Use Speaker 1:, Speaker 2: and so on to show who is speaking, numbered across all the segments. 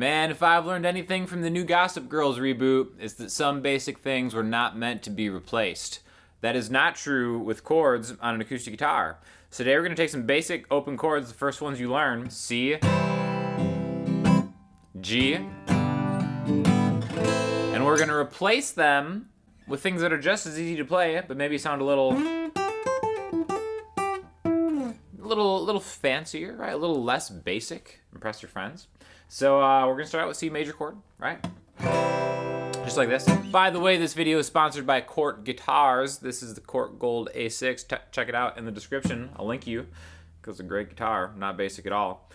Speaker 1: Man, if I've learned anything from the new Gossip Girls reboot, it's that some basic things were not meant to be replaced. That is not true with chords on an acoustic guitar. So today we're going to take some basic open chords, the first ones you learn, C, G, and we're going to replace them with things that are just as easy to play, but maybe sound a little fancier, right? A little less basic. Impress your friends. So we're gonna start out with C major chord, right? Just like this. By the way, this video is sponsored by Cort Guitars. This is the Cort Gold A6. Check it out in the description. I'll link you, because it's a great guitar, not basic at all.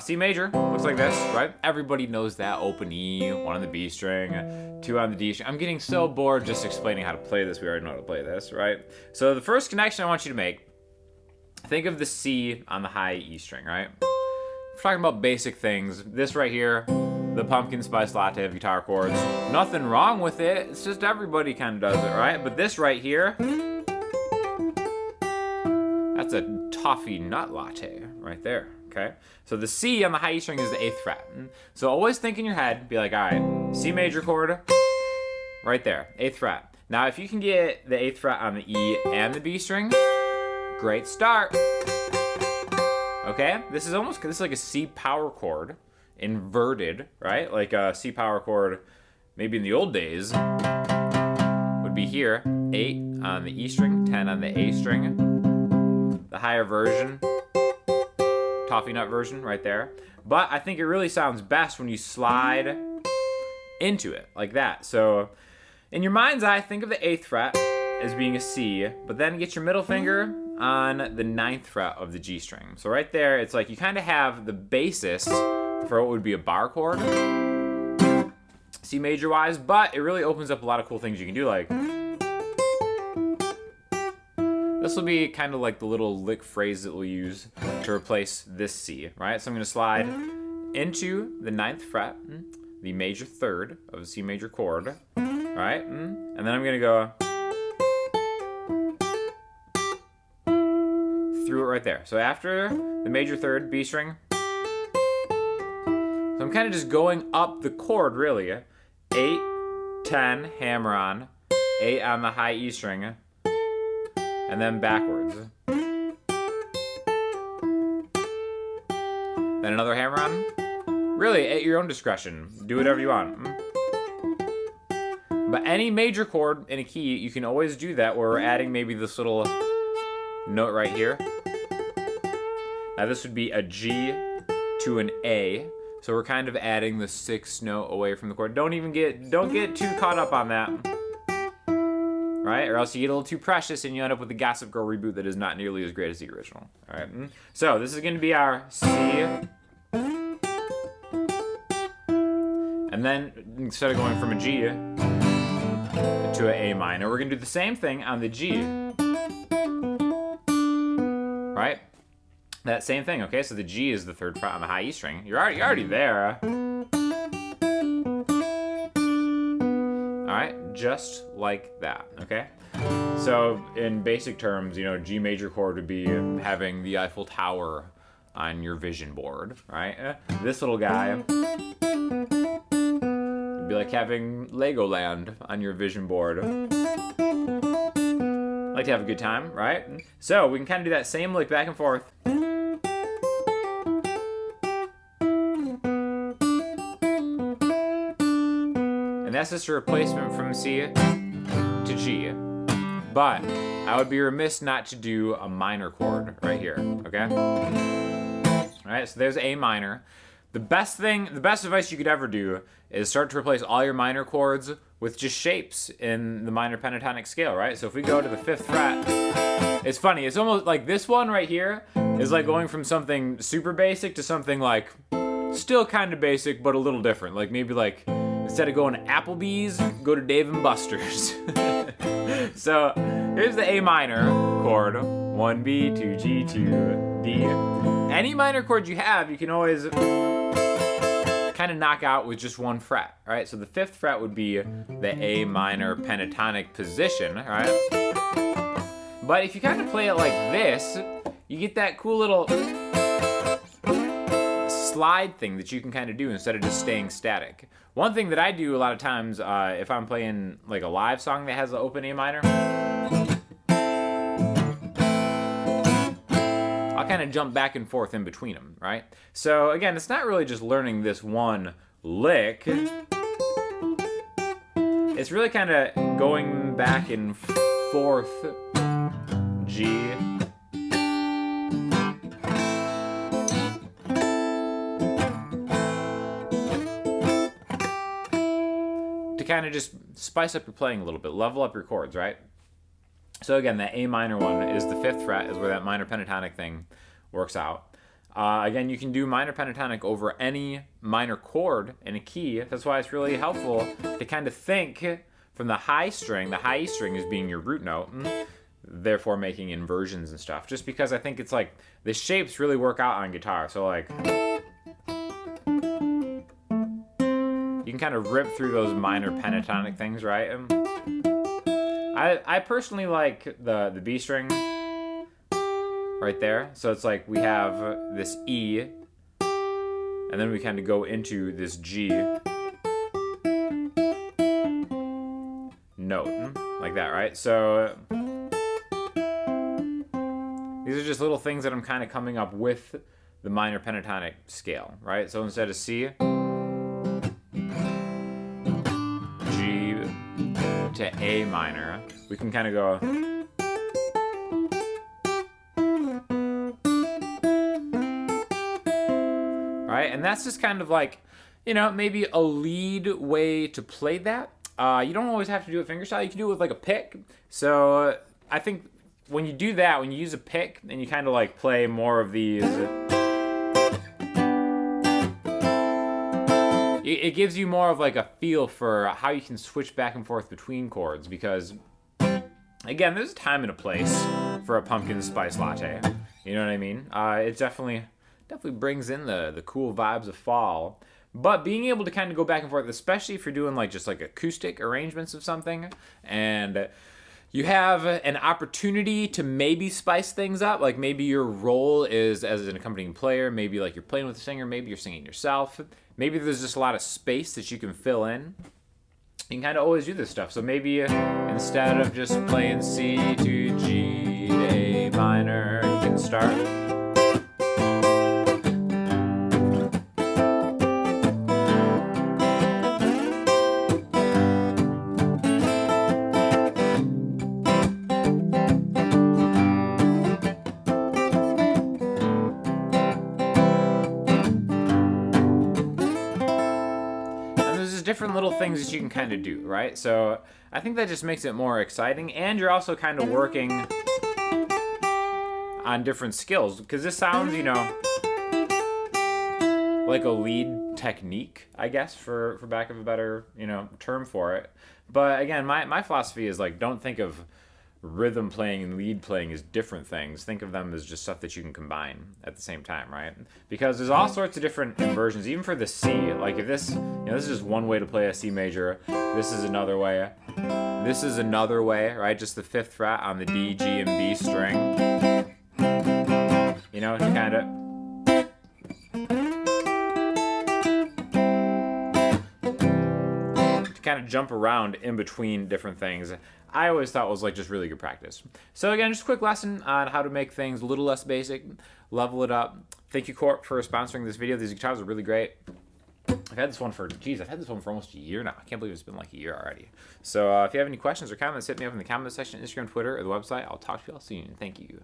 Speaker 1: C major, looks like this, right? Everybody knows that. Open E, 1 on the B string, 2 on the D string. I'm getting so bored just explaining how to play this. We already know how to play this, right? So the first connection I want you to make, think of the C on the high E string, right? We're talking about basic things. This right here, the pumpkin spice latte of guitar chords. Nothing wrong with it. It's just everybody kind of does it, right? But this right here, that's a toffee nut latte right there, okay? So the C on the high E string is the 8th fret. So always think in your head, be like, all right, C major chord, right there, 8th fret. Now if you can get the 8th fret on the E and the B string, great start. Okay, this is like a C power chord, inverted, right? Like a C power chord, maybe in the old days, would be here, 8 on the E string, 10 on the A string, the higher version, toffee nut version right there. But I think it really sounds best when you slide into it like that. So in your mind's eye, think of the 8th fret as being a C, but then get your middle finger on the 9th fret of the G string. So right there, it's like you kind of have the basis for what would be a bar chord, C major wise, but it really opens up a lot of cool things you can do, like this will be kind of like the little lick phrase that we'll use to replace this C, right? So I'm going to slide into the 9th fret, the major 3rd of the C major chord, right? And then I'm going to go through it right there. So after the major 3rd, B string, so I'm kind of just going up the chord, really. 8, 10, hammer on, 8 on the high E string, and then backwards. Then another hammer on. Really, at your own discretion. Do whatever you want. But any major chord in a key, you can always do that where we're adding maybe this little note right here. Now this would be a G to an A. So we're kind of adding the 6th note away from the chord. Don't get too caught up on that. Right? Or else you get a little too precious and you end up with the Gossip Girl reboot that is not nearly as great as the original. All right. So this is going to be our C. And then instead of going from a G to an A minor, we're going to do the same thing on the G. Right? That same thing, okay? So the G is the 3rd fret on the high E string. You're already there. All right, just like that, okay? So in basic terms, you know, G major chord would be having the Eiffel Tower on your vision board, right? This little guy would be like having Legoland on your vision board. Like to have a good time, right? So we can kind of do that same lick back and forth. And that's just a replacement from C to G. But I would be remiss not to do a minor chord right here, okay? All right, so there's A minor. The best advice you could ever do is start to replace all your minor chords with just shapes in the minor pentatonic scale, right? So if we go to the 5th fret, it's funny, it's almost like this one right here is like going from something super basic to something like still kind of basic, but a little different. Like maybe like instead of going to Applebee's, go to Dave & Buster's. So here's the A minor chord, 1B, 2G, 2D. Any minor chord you have, you can always kind of knock out with just 1 fret, right? So the 5th fret would be the A minor pentatonic position, right? But if you kind of play it like this, you get that cool little slide thing that you can kind of do instead of just staying static. One thing that I do a lot of times, if I'm playing like a live song that has an open A minor, I'll kind of jump back and forth in between them, right? So again, it's not really just learning this one lick. It's really kind of going back and forth. G. To kind of just spice up your playing a little bit, level up your chords, right? So again, that A minor one is the 5th fret, is where that minor pentatonic thing works out. Again, you can do minor pentatonic over any minor chord in a key. That's why it's really helpful to kind of think from the high string. The high E string is being your root note, therefore making inversions and stuff. Just because I think it's like the shapes really work out on guitar. So like, you can kind of rip through those minor pentatonic things, right? I personally like the B string right there. So it's like we have this E, and then we kind of go into this G note, like that, right? So these are just little things that I'm kind of coming up with the minor pentatonic scale, right? So instead of C, G to A minor, we can kind of go. Right? And that's just kind of like, you know, maybe a lead way to play that. You don't always have to do it fingerstyle. You can do it with like a pick. So I think when you do that, when you use a pick and you kind of like play more of these, it gives you more of like a feel for how you can switch back and forth between chords, because again, there's a time and a place for a pumpkin spice latte. You know what I mean? It definitely brings in the cool vibes of fall. But being able to kind of go back and forth, especially if you're doing like just like acoustic arrangements of something, and you have an opportunity to maybe spice things up, like maybe your role is as an accompanying player, maybe like you're playing with a singer, maybe you're singing yourself, maybe there's just a lot of space that you can fill in. You can kind of always do this stuff. So maybe instead of just playing C to G to A minor, you can start. Different little things that you can kind of do, right? So I think that just makes it more exciting, and you're also kind of working on different skills, because this sounds, you know, like a lead technique, I guess, for lack of a better, you know, term for it. But again, my philosophy is like, don't think of rhythm playing and lead playing as different things. Think of them as just stuff that you can combine at the same time, right? Because there's all sorts of different inversions, even for the C. Like if this, you know, this is just one way to play a C major. This is another way. This is another way, right? Just the 5th fret on the D, G, and B string. You know, to kind of jump around in between different things. I always thought was like just really good practice. So again, just a quick lesson on how to make things a little less basic, level it up. Thank you, Cort, for sponsoring this video. These guitars are really great. I've had this one for almost a year now. I can't believe it's been like a year already. So if you have any questions or comments, hit me up in the comment section, Instagram, Twitter, or the website. I'll talk to you all soon. Thank you.